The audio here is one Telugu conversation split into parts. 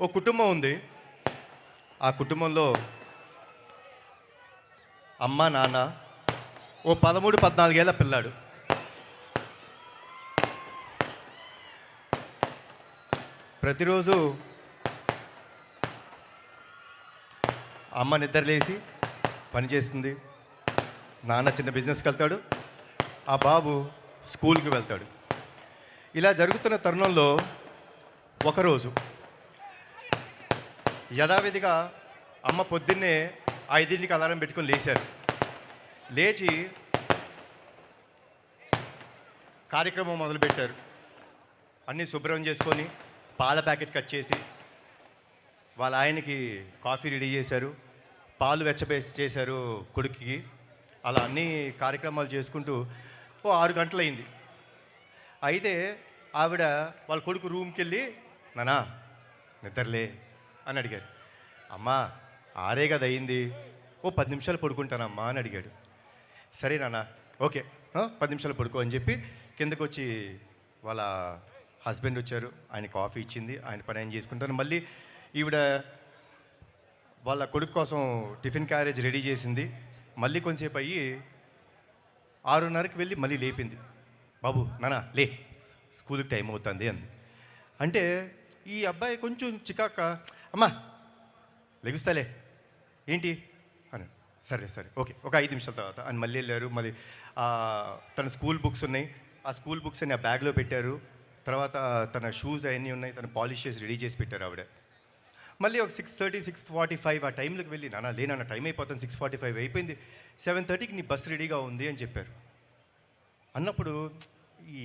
ఓ కుటుంబం ఉంది. ఆ కుటుంబంలో అమ్మ, నాన్న, ఓ 13, 14 ఏళ్ల పిల్లాడు. ప్రతిరోజు అమ్మ నిద్రలేసి పని చేస్తుంది. నాన్న చిన్న బిజినెస్కి వెళ్తాడు. ఆ బాబు స్కూల్కి వెళ్తాడు. ఇలా జరుగుతున్న తరుణంలో ఒకరోజు యథావిధిగా అమ్మ పొద్దున్నే 5ంటికి అలారం పెట్టుకొని లేచారు. లేచి కార్యక్రమం మొదలుపెట్టారు. అన్నీ శుభ్రం చేసుకొని పాల ప్యాకెట్ కట్ చేసి వాళ్ళ ఆయనకి కాఫీ రెడీ చేశారు. పాలు చేశారు కొడుక్కి. అలా అన్ని కార్యక్రమాలు చేసుకుంటూ ఓ 6 గంటలైంది. అయితే ఆవిడ వాళ్ళ కొడుకు రూమ్కి వెళ్ళి, నానా నిద్రలే అని అడిగారు. అమ్మా 6 కదా అయింది, ఓ 10 నిమిషాలు పడుకుంటానమ్మా అని అడిగాడు. సరే నాన్న, ఓకే 10 నిమిషాలు పడుకో అని చెప్పి కిందకు వచ్చి వాళ్ళ హస్బెండ్ వచ్చారు. ఆయన కాఫీ ఇచ్చింది. ఆయన పని ఆయన చేసుకుంటారు. మళ్ళీ ఈవిడ వాళ్ళ కొడుకు కోసం టిఫిన్ క్యారేజ్ రెడీ చేసింది. మళ్ళీ కొంచెంసేపు అయ్యి 6:30కి వెళ్ళి మళ్ళీ లేపింది. బాబు నాన్న లే, స్కూల్కి టైం అవుతుంది అంది. అంటే ఈ అబ్బాయి కొంచెం చికాక, అమ్మా లెగుస్తాలే ఏంటి అని. సరే సరే ఓకే, ఒక 5 నిమిషాల తర్వాత అని మళ్ళీ వెళ్ళారు. మళ్ళీ తన స్కూల్ బుక్స్ ఉన్నాయి. ఆ స్కూల్ బుక్స్ అన్ని ఆ బ్యాగ్లో పెట్టారు. తర్వాత తన షూస్ అవన్నీ ఉన్నాయి, తను పాలిష్ చేసి రెడీ చేసి పెట్టారు ఆవిడ. మళ్ళీ ఒక 6:30, 6:45 ఆ టైంలోకి వెళ్ళి, నాన్న లేనన్న టైం అయిపోతుంది, 6:45 అయిపోయింది, 7:30కి నీ బస్సు రెడీగా ఉంది అని చెప్పారు. అన్నప్పుడు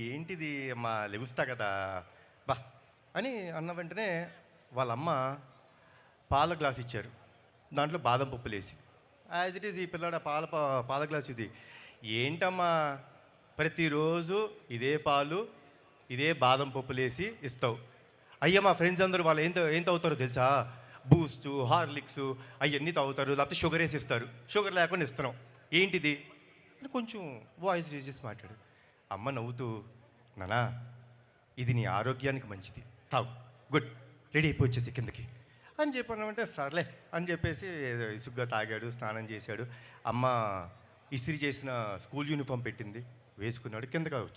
ఏంటిది అమ్మా లెగుస్తా కదా బా అని అన్న వెంటనే వాళ్ళమ్మ పాల గ్లాస్ ఇచ్చారు. దాంట్లో బాదం పప్పులు వేసి, యాజ్ ఇట్ ఈజ్ ఈ పిల్లాడు పాల గ్లాస్ ఇది ఏంటమ్మా ప్రతిరోజు ఇదే పాలు ఇదే బాదం పప్పులు వేసి ఇస్తావు. అయ్యా మా ఫ్రెండ్స్ అందరూ వాళ్ళు ఏం తాగుతారో తెలుసా, బూస్టు హార్లిక్స్ అవన్నీ తాగుతారు, లేకపోతే షుగర్ వేసి ఇస్తారు, షుగర్ లేకుండా ఇస్తున్నాం, ఏంటిది అని కొంచెం వాయిస్ రేజ్ చేసి మాట్లాడు. అమ్మ నవ్వుతూ, నానా ఇది నీ ఆరోగ్యానికి మంచిది, తాగు, గుడ్, రెడీ అయిపోయి వచ్చేసి కిందకి అని చెప్పానంటే సర్లే అని చెప్పేసి ఇసుగ్గా తాగాడు, స్నానం చేశాడు. అమ్మ ఇస్త్రీ చేసిన స్కూల్ యూనిఫామ్ పెట్టింది, వేసుకున్నాడు, కిందగా వచ్చాడు.